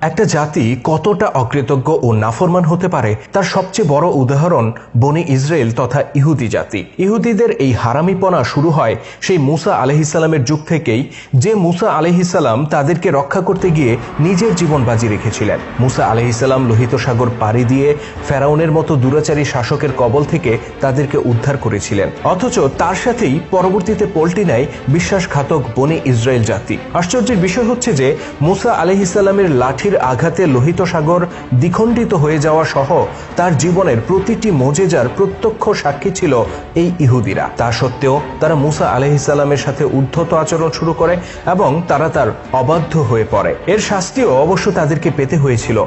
একটা জাতি কতটা অকৃতজ্ঞ ও নাফরমান হতে পারে তার সবচেয়ে বড় উদাহরণ বনি ইসরায়েল তথা ইহুদি জাতি। ইহুদিদের এই হারামিপনা শুরু হয় সেই মুসা আলাইহিসসালামের যুগ থেকেই, যে মুসা আলাইহিসসালাম তাদেরকে রক্ষা করতে গিয়ে নিজের জীবন বাজি রেখেছিলেন। মুসা আলাইহিসসালাম লোহিত সাগর পাড়ি দিয়ে ফেরাউনের মতো দুরাচারী শাসকের কবল থেকে তাদেরকে উদ্ধার করেছিলেন, অথচ তার সাথেই পরবর্তীতে পল্টি নেয় বিশ্বাসঘাতক বনি ইসরায়েল জাতি। আশ্চর্যের বিষয় হচ্ছে যে মুসা আলাইহিসসালামের লাঠির আঘাতে লোহিত সাগর দ্বিখণ্ডিত হয়ে যাওয়া সহ তার জীবনের প্রতিটি মোজেজার প্রত্যক্ষ সাক্ষী ছিল এই ইহুদিরা। তা সত্ত্বেও তারা মুসা আলাইহিসসালামের সাথে উদ্ধত আচরণ শুরু করে এবং তারা তার অবাধ্য হয়ে পড়ে। এর শাস্তিও অবশ্য তাদেরকে পেতে হয়েছিল।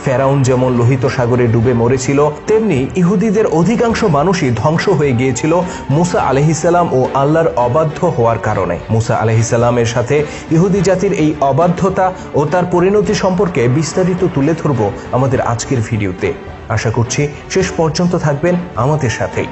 ফেরাউন যেমন লোহিত সাগরে ডুবে মরেছিল, তেমনি ইহুদিদের অধিকাংশ মানুষই ধ্বংস হয়ে গিয়েছিল মুসা আলাইহিসসালাম ও আল্লাহর অবাধ্য হওয়ার কারণে। মুসা আলাইহিসসালামের সাথে ইহুদি জাতির এই অবাধ্যতা ও তার পরিণতি সম্পর্কে বিস্তারিত তুলে ধরব আমাদের আজকের ভিডিওতে। আশা করছি শেষ পর্যন্ত থাকবেন আমাদের সাথেই।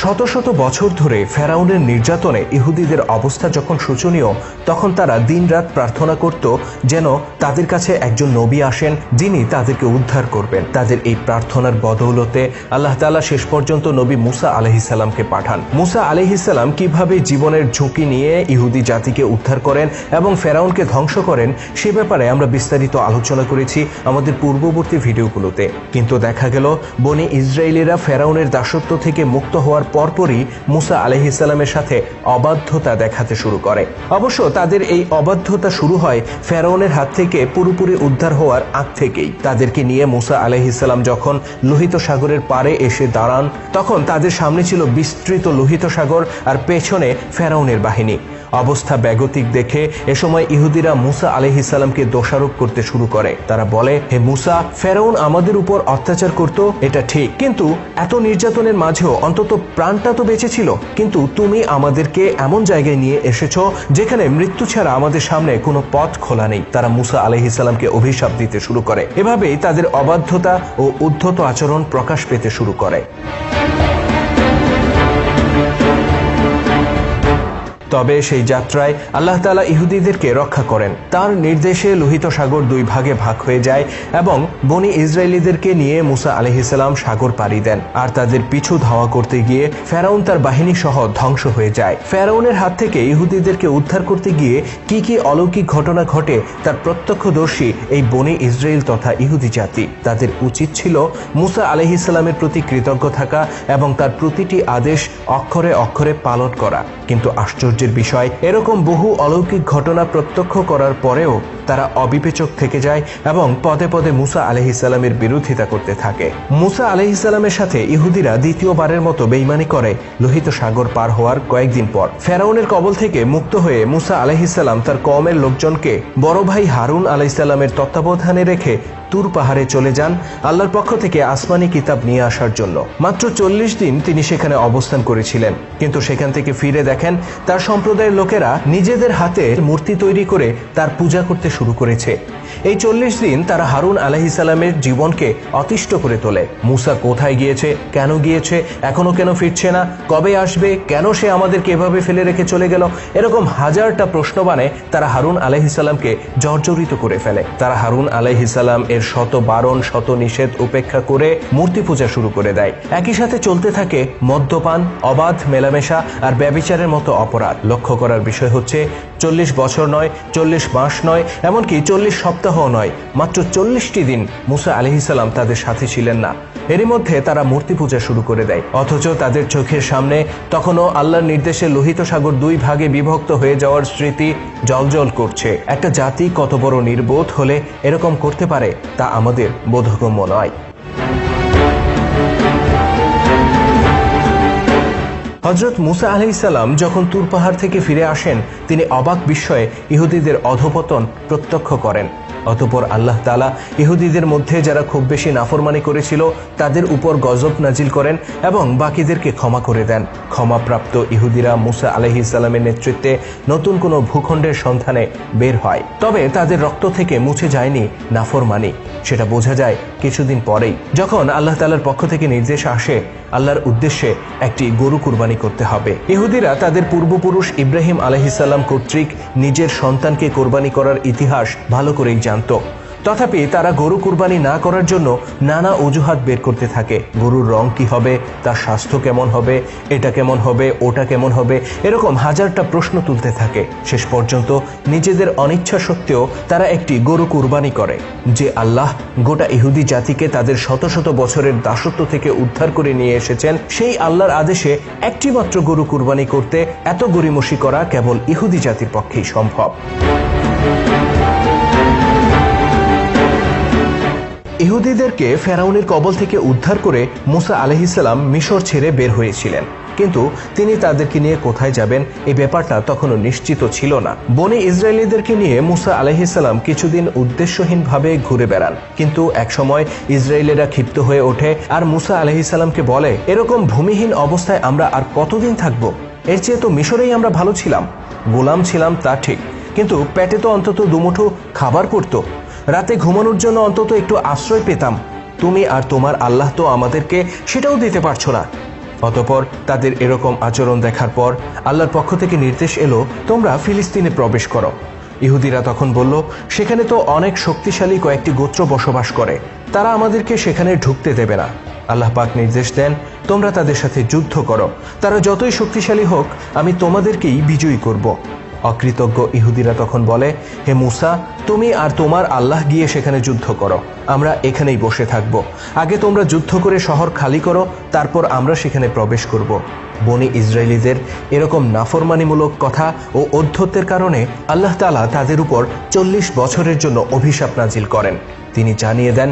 শত শত বছর ধরে ফেরাউনের নির্যাতনে ইহুদিদের অবস্থা যখন শোচনীয়, তখন তারা দিনরাত প্রার্থনা করত যেন তাদের কাছে একজন নবী আসেন যিনি তাদেরকে উদ্ধার করবেন। তাদের এই প্রার্থনার বদৌলতে আল্লাহ তাআলা শেষ পর্যন্ত নবী মুসা আলাইহিসসালামকে পাঠান। মুসা আলাইহিসসালাম কিভাবে জীবনের ঝুঁকি নিয়ে ইহুদি জাতিকে উদ্ধার করেন এবং ফেরাউনকে ধ্বংস করেন সে ব্যাপারে আমরা বিস্তারিত আলোচনা করেছি আমাদের পূর্ববর্তী ভিডিওগুলোতে। কিন্তু দেখা গেল বনি ইসরায়েলিরা ফেরাউনের দাসত্ব থেকে মুক্ত হওয়ার পরপরই মুসা আলাইহিসসালামের সাথে অবাধ্যতা দেখাতে শুরু করে। অবশ্য তাদের এই অবাধ্যতা শুরু হয় ফেরাউনের হাত থেকে পুরোপুরি উদ্ধার হওয়ার আগ থেকেই। তাদেরকে নিয়ে মুসা আলাইহিসসালাম যখন লোহিত সাগরের পাড়ে এসে দাঁড়ান, তখন তাদের সামনে ছিল বিস্তৃত লোহিত সাগর আর পেছনে ফেরাউনের বাহিনী। অবস্থা বেগতিক দেখে এ সময় ইহুদিরা মুসা আলাইহিসসালামকে দোষারোপ করতে শুরু করে। তারা বলে, হে মুসা, ফেরাউন আমাদের উপর অত্যাচার করত, এটা ঠিক, কিন্তু এত নির্যাতনের মাঝেও অন্তত প্রাণটা তো বেঁচে ছিল। কিন্তু তুমি আমাদেরকে এমন জায়গায় নিয়ে এসেছো যেখানে মৃত্যু ছাড়া আমাদের সামনে কোনো পথ খোলা নেই। তারা মুসা আলাইহিসসালামকে অভিশাপ দিতে শুরু করে। এভাবেই তাদের অবাধ্যতা ও উদ্ধত আচরণ প্রকাশ পেতে শুরু করে। তবে সেই যাত্রায় আল্লাহ তাআলা ইহুদিদেরকে রক্ষা করেন। তার নির্দেশে লোহিত সাগর দুই ভাগে ভাগ হয়ে যায় এবং বনি ইসরায়েলিদেরকে নিয়ে মুসা আলাইহিসসালাম সাগর পাড়ি দেন। আর তাদের পিছু ধাওয়া করতে গিয়ে ফেরাউন তার বাহিনী সহ ধ্বংস হয়ে যায়। ফেরাউনের হাত থেকে ইহুদিদেরকে উদ্ধার করতে গিয়ে কি কি অলৌকিক ঘটনা ঘটে তার প্রত্যক্ষদর্শী এই বনি ইসরায়েল তথা ইহুদি জাতি। তাদের উচিত ছিল মুসা আলাইহিসসালামের প্রতি কৃতজ্ঞ থাকা এবং তার প্রতিটি আদেশ অক্ষরে অক্ষরে পালন করা। কিন্তু আশ্চর্যের বিষয়, এরকম বহু অলৌকিক ঘটনা প্রত্যক্ষ করার পরেও তারা অবিবেচক থেকে যায় এবং পদে পদে মুসা আলাইহিসসালামের বিরোধিতা করতে থাকে। মুসা আলাইহিসসালামের সাথে ইহুদিরা দ্বিতীয়বারের মতো বেঈমানি করে লোহিত সাগর পার হওয়ার কয়েকদিন পর। ফেরাউনের কবল থেকে মুক্ত হয়ে মুসা আলাইহিসসালাম তার কওমের লোকজনকে বড় ভাই হারুন আলাইহিসসালামের তত্ত্বাবধানে রেখে তুর পাহাড়ে চলে যান আল্লাহর পক্ষ থেকে আসমানি কিতাব নিয়ে আসার জন্য। মাত্র 40 দিন তিনি সেখানে অবস্থান করেছিলেন, কিন্তু সেখান থেকে ফিরে দেখেন তার সম্প্রদায়ের লোকেরা নিজেদের হাতে মূর্তি তৈরি করে তার পূজা করতে শুরু করেছে। এই 40 দিন তারা হারুন আলাইহিসসালামের জীবনকে অতিষ্ঠ করে তোলে। মুসা কোথায় গিয়েছে, কেন গিয়েছে, এখনো কেন ফিরছে না, কবে আসবে, কেন সে আমাদেরকে এভাবে ফেলে রেখে চলে গেল, এরকম হাজারটা প্রশ্ন বানে তারা হারুন আলাইহিসসালামকে জর্জরিত করে ফেলে। তারা হারুন আলাইহিসসালাম এর শত বারণ শত নিষেধ উপেক্ষা করে মূর্তি পূজা শুরু করে দেয়। একই সাথে চলতে থাকে মদ্যপান, অবাধ মেলামেশা আর ব্যভিচারের মতো অপরাধ। লক্ষ্য করার বিষয় হচ্ছে 40 বছর নয়, 40 মাস নয়, এমনকি 40 সপ্তাহ নয়, মাত্র 40টি দিন মুসা আলাইহিসসালাম তাদের সাথে ছিলেন না। এরই মধ্যে তারা মূর্তি পূজা শুরু করে দেয়, অথচ তাদের চোখের সামনে তখনও আল্লাহর নির্দেশে লোহিত সাগর দুই ভাগে বিভক্ত হয়ে যাওয়ার স্মৃতি জ্বলজ্বল করছে। একটা জাতি কত বড় নির্বোধ হলে এরকম করতে পারে তা আমাদের বোধগম্য নয়। হযরত মুসা আলাইহিসসালাম যখন তুর পাহাড় থেকে ফিরে আসেন, তিনি অবাক বিস্ময়ে ইহুদিদের অধঃপতন প্রত্যক্ষ করেন। অতঃপর আল্লাহ তাআলা ইহুদিদের মধ্যে যারা খুব বেশি নাফরমানি করেছিল তাদের উপর গজব নাজিল করেন এবং বাকিদেরকে ক্ষমা করে দেন। ক্ষমাপ্রাপ্ত ইহুদিরা মুসা আলাইহিস সালামের নেতৃত্বে নতুন কোনো ভূখণ্ডের সন্ধানে বের হয়। তবে তাদের রক্ত থেকে মুছে যায়নি নাফরমানি। সেটা বোঝা যায় কিছুদিন পরেই, যখন আল্লাহ তাআলার পক্ষ থেকে নির্দেশ আসে আল্লাহর উদ্দেশ্যে একটি গরু কুরবানি করতে হবে। ইহুদিরা তাদের পূর্বপুরুষ ইব্রাহিম আলাইহিস সালাম কর্তৃক নিজের সন্তানকে কোরবানি করার ইতিহাস ভালো করেই জানত। তথাপি তারা গরু কুরবানি না করার জন্য নানা অজুহাত বের করতে থাকে। গরুর রং কি হবে, তার স্বাস্থ্য কেমন হবে, এটা কেমন হবে, ওটা কেমন হবে, এরকম হাজারটা প্রশ্ন তুলতে থাকে। শেষ পর্যন্ত নিজেদের অনিচ্ছা সত্ত্বেও তারা একটি গরু কুরবানি করে। যে আল্লাহ গোটা ইহুদি জাতিকে তাদের শত শত বছরের দাসত্ব থেকে উদ্ধার করে নিয়ে এসেছেন, সেই আল্লাহর আদেশে একটি মাত্র গরু কুরবানি করতে এত গরিমসি করা কেবল ইহুদি জাতির পক্ষেই সম্ভব। ইহুদিদেরকে ফেরাউনের কবল থেকে উদ্ধার করে মুসা আলাইহিস সালাম মিশর ছেড়ে বের হয়েছিলেন, কিন্তু তিনি তাদেরকে নিয়ে কোথায় যাবেন এই ব্যাপারটা তখনও নিশ্চিত ছিল না। বনি ইসরায়েলীদেরকে নিয়ে মুসা আলাইহিস সালাম কিছুদিন উদ্দেশ্যহীনভাবে ঘুরে বেড়ান, কিন্তু একসময় ইসরায়েলেরা ক্ষিপ্ত হয়ে ওঠে আর মুসা আলাইহিস সালামকে বলে, এরকম ভূমিহীন অবস্থায় আমরা আর কতদিন থাকবো? এর চেয়ে তো মিশরেই আমরা ভালো ছিলাম। গোলাম ছিলাম তা ঠিক, কিন্তু পেটে তো অন্তত দুমুঠো খাবার পড়তো, রাতে ঘুমানোর জন্য অন্তত একটু আশ্রয় পেতাম। তুমি আর তোমার আল্লাহ তো আমাদেরকে সেটাও দিতে পারছো না। অতঃপর তাদের এরকম আচরণ দেখার পর আল্লাহর পক্ষ থেকে নির্দেশ এলো, তোমরা ফিলিস্তিনে প্রবেশ করো। ইহুদিরা তখন বলল, সেখানে তো অনেক শক্তিশালী কয়েকটি গোত্র বসবাস করে, তারা আমাদেরকে সেখানে ঢুকতে দেবে না। আল্লাহ পাক নির্দেশ দেন, তোমরা তাদের সাথে যুদ্ধ করো, তারা যতই শক্তিশালী হোক আমি তোমাদেরকেই বিজয়ী করব। অকৃতজ্ঞ ইহুদিরা তখন বলে, হে মুসা, তুমি আর তোমার আল্লাহ গিয়ে সেখানে যুদ্ধ করো, আমরা এখানেই বসে থাকব। আগে তোমরা যুদ্ধ করে শহর খালি করো, তারপর আমরা সেখানে প্রবেশ করব। বনি ইসরায়েলীদের এরকম নাফরমানিমূলক কথা ও অধ্যত্বের কারণে আল্লাহ তাআলা তাদের উপর 40 বছরের জন্য অভিশাপ নাজিল করেন। তিনি জানিয়ে দেন,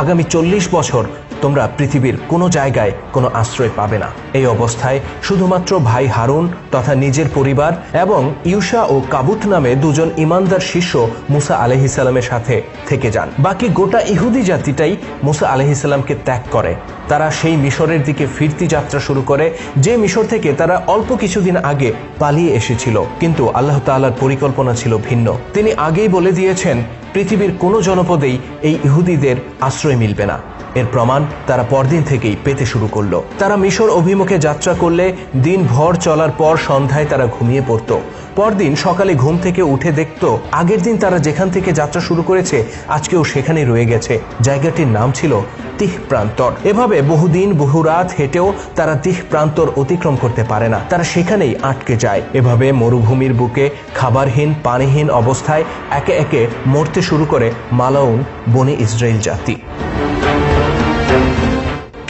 আগামী 40 বছর তোমরা পৃথিবীর কোনো জায়গায় কোনো আশ্রয় পাবে না। এই অবস্থায় শুধুমাত্র ভাই হারুন তথা নিজের পরিবার এবং ইউশা ও কাবুত নামে দুজন ইমানদার শিষ্য মুসা আলাইহিস সালামের সাথে থেকে যান। বাকি গোটা ইহুদি জাতিটাই মুসা আলাইহিস সালামকে ত্যাগ করে। তারা সেই মিশরের দিকে ফিরতি যাত্রা শুরু করে, যে মিশর থেকে তারা অল্প কিছুদিন আগে পালিয়ে এসেছিল। কিন্তু আল্লাহ তাআলার পরিকল্পনা ছিল ভিন্ন। তিনি আগেই বলে দিয়েছেন, পৃথিবীর কোনো জনপদেই এই ইহুদিদের আশ্রয় মিলবে না। এর প্রমাণ তারা পরদিন থেকেই পেতে শুরু করলো। তারা মিশর অভিমুখে যাত্রা করলে দিন ভর চলার পর সন্ধ্যায় তারা ঘুমিয়ে পড়ত। পরদিন সকালে ঘুম থেকে উঠে দেখত আগের দিন তারা যেখান থেকে যাত্রা শুরু করেছে আজকেও সেখানে রয়ে গেছে। জায়গাটির নাম ছিল তিহ প্রান্তর। এভাবে বহুদিন বহু রাত হেঁটেও তারা তিহ প্রান্তর অতিক্রম করতে পারে না, তারা সেখানেই আটকে যায়। এভাবে মরুভূমির বুকে খাবারহীন পানিহীন অবস্থায় একে একে মরতে শুরু করে মালাউন বনি ইসরায়েল জাতি।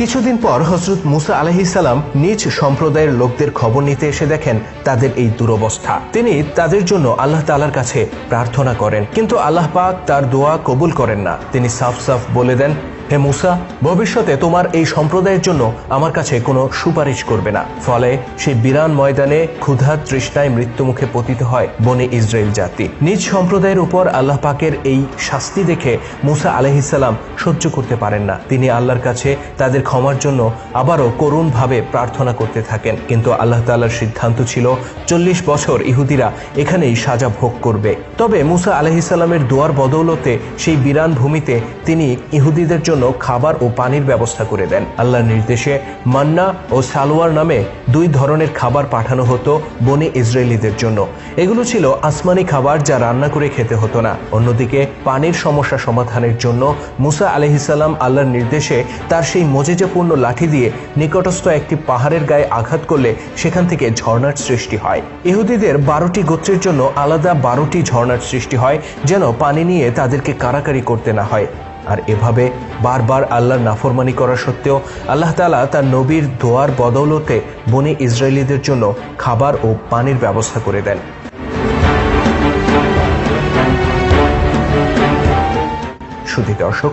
কিছুদিন পর হযরত মুসা আলাইহিস সালাম নিজ সম্প্রদায়ের লোকদের খবর নিতে এসে দেখেন তাদের এই দুরবস্থা। তিনি তাদের জন্য আল্লাহ তাআলার কাছে প্রার্থনা করেন, কিন্তু আল্লাহ পাক তার দোয়া কবুল করেন না। তিনি সাফ সাফ বলে দেন, হে মুসা, ভবিষ্যতে তোমার এই সম্প্রদায়ের জন্য আমার কাছে কোনো সুপারিশ করবে না। ফলে সেই বিরান ময়দানে ক্ষুধা তৃষ্ণায় মৃত্যুমুখে পতিত হয় বনি ইসরায়েল জাতি। নিজ সম্প্রদায়ের উপর আল্লাহ পাকের এই শাস্তি দেখে মুসা আলাইহিস সালাম সহ্য করতে পারেন না। তিনি আল্লাহর কাছে তাদের ক্ষমার জন্য আবারও করুণভাবে প্রার্থনা করতে থাকেন, কিন্তু আল্লাহ তাআলার সিদ্ধান্ত ছিল 40 বছর ইহুদিরা এখানেই সাজা ভোগ করবে। তবে মুসা আলাইহিস সালামের দোয়ার বদৌলতে সেই বিরান ভূমিতে তিনি ইহুদিদের জন্য খাবার ও পানির ব্যবস্থা করে দেন। আল্লাহর নির্দেশে মান্না ও সালোয়ার নামে 2 ধরনের খাবার পাঠানো হতো বনি ইসরায়েলীদের জন্য। এগুলো ছিল আসমানি খাবার, যা রান্না করে খেতে হতো না। অন্যদিকে পানির সমস্যা সমাধানের জন্য মুসা আলাইহিস সালাম আল্লাহর নির্দেশে তার সেই মজেজাপূর্ণ লাঠি দিয়ে নিকটস্থ একটি পাহাড়ের গায়ে আঘাত করলে সেখান থেকে ঝর্ণার সৃষ্টি হয়। ইহুদিদের 12টি গোত্রের জন্য আলাদা 12টি ঝর্ণার সৃষ্টি হয়, যেন পানি নিয়ে তাদেরকে কারাকারি করতে না হয়। আর এভাবে বারবার আল্লাহর নাফরমানি করা সত্ত্বেও আল্লাহ তাআলা তার নবীর দোয়ার বদৌলতে বনি ইসরায়েলীদের জন্য খাবার ও পানির ব্যবস্থা করে দেন। শুধু দর্শক,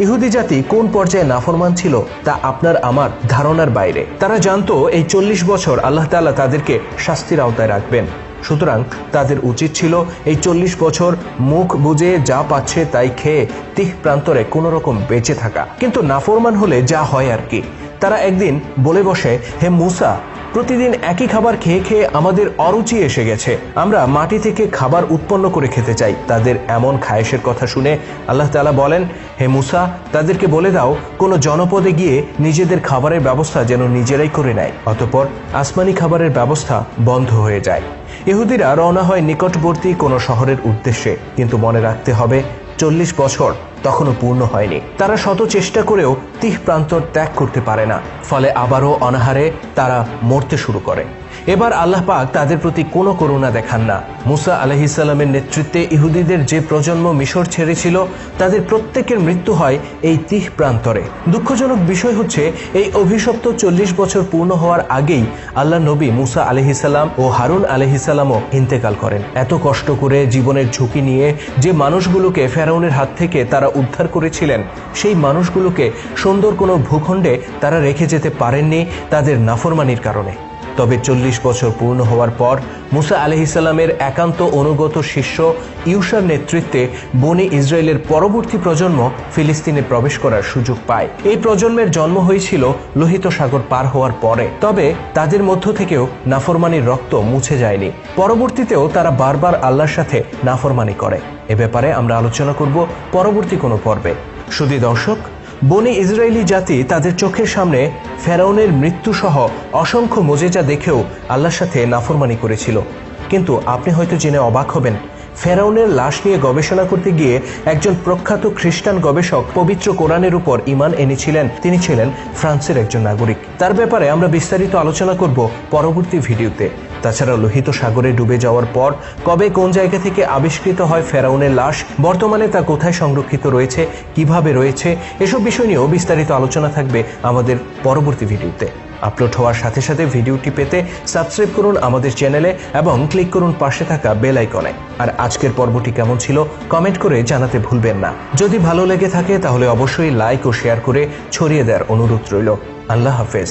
ইহুদি জাতি কোন পর্যায়ে নাফরমান ছিল তা আপনার আমার ধারণার বাইরে। তারা জানতো এই 40 বছর আল্লাহ তাআলা তাদেরকে শাস্তির আওতায় রাখবেন। সুতরাং তাদের উচিত ছিল এই 40 বছর মুখ বুজে যা পাচ্ছে তাই খেয়ে তিহ প্রান্তরে কোনো রকম বেঁচে থাকা। কিন্তু নাফরমান হলে যা হয় আর কি। তারা একদিন বলে বসে, হে মুসা, প্রতিদিন একই খাবার খেয়ে খেয়ে আমাদের অরুচি এসে গেছে, আমরা মাটি থেকে খাবার উৎপন্ন করে খেতে চাই। তাদের এমন খায়েশের কথা শুনে আল্লাহ তাআলা বলেন, হে মুসা, তাদেরকে বলে দাও কোনো জনপদে গিয়ে নিজেদের খাবারের ব্যবস্থা যেন নিজেরাই করে নেয়। অতঃপর আসমানি খাবারের ব্যবস্থা বন্ধ হয়ে যায়। ইহুদিরা রওনা হয় নিকটবর্তী কোনো শহরের উদ্দেশ্যে, কিন্তু মনে রাখতে হবে 40 বছর তখনও পূর্ণ হয়নি। তারা শত চেষ্টা করেও তিহ প্রান্তর ত্যাগ করতে পারে না, ফলে আবারও অনাহারে তারা মরতে শুরু করে। এবার আল্লাহ পাক তাদের প্রতি কোনো করুণা দেখান না। মুসা আলাইহিস সালামের নেতৃত্বে ইহুদিদের যে প্রজন্ম মিশর ছেড়েছিল তাদের প্রত্যেকের মৃত্যু হয় এই তিহ প্রান্তরে। দুঃখজনক বিষয় হচ্ছে, এই অভিশপ্ত 40 বছর পূর্ণ হওয়ার আগেই আল্লাহ নবী মুসা আলাইহিস সালাম ও হারুন আলাইহিস সালামও ইন্তেকাল করেন। এত কষ্ট করে জীবনের ঝুঁকি নিয়ে যে মানুষগুলোকে ফেরাউনের হাত থেকে তারা উদ্ধার করেছিলেন, সেই মানুষগুলোকে সুন্দর কোনো ভূখণ্ডে তারা রেখে যেতে পারেননি তাদের নাফরমানির কারণে। তবে 40 বছর পূর্ণ হওয়ার পর মুসা আলাইহিস সালামের একান্ত অনুগত শিষ্য ইউশার নেতৃত্বে বনি ইসরায়েলের পরবর্তী প্রজন্ম ফিলিস্তিনে প্রবেশ করার সুযোগ পায়। এই প্রজন্মের জন্ম হয়েছিল লোহিত সাগর পার হওয়ার পরে। তবে তাদের মধ্য থেকেও নাফরমানির রক্ত মুছে যায়নি। পরবর্তীতেও তারা বারবার আল্লাহর সাথে নাফরমানি করে। এ ব্যাপারে আমরা আলোচনা করব পরবর্তী কোনো পর্বে। শুধু দর্শক, বনি ইসরায়েলি জাতি তাদের চোখের সামনে ফেরাউনের মৃত্যুসহ অসংখ্য মুজিজা দেখেও আল্লাহর সাথে নাফরমানি করেছিল। কিন্তু আপনি হয়তো জেনে অবাক হবেন, ফেরাউনের লাশ নিয়ে গবেষণা করতে গিয়ে একজন প্রখ্যাত খ্রিস্টান গবেষক পবিত্র কোরআনের উপর ঈমান এনেছিলেন। তিনি ছিলেন ফ্রান্সের একজন নাগরিক। তার ব্যাপারে আমরা বিস্তারিত আলোচনা করব পরবর্তী ভিডিওতে। তাছাড়া লোহিত সাগরে ডুবে যাওয়ার পর কবে কোন জায়গা থেকে আবিষ্কৃত হয় ফেরাউনের লাশ, বর্তমানে তা কোথায় সংরক্ষিত রয়েছে, কিভাবে রয়েছে, এসব বিষয় নিয়েও বিস্তারিত আলোচনা থাকবে আমাদের পরবর্তী ভিডিওতে। আপলোড হওয়ার সাথে সাথে ভিডিওটি পেতে সাবস্ক্রাইব করুন আমাদের চ্যানেলে এবং ক্লিক করুন পাশে থাকা বেল আইকনে। আর আজকের পর্বটি কেমন ছিল কমেন্ট করে জানাতে ভুলবেন না। যদি ভালো লেগে থাকে তাহলে অবশ্যই লাইক ও শেয়ার করে ছড়িয়ে দেওয়ার অনুরোধ রইল। আল্লাহ হাফেজ।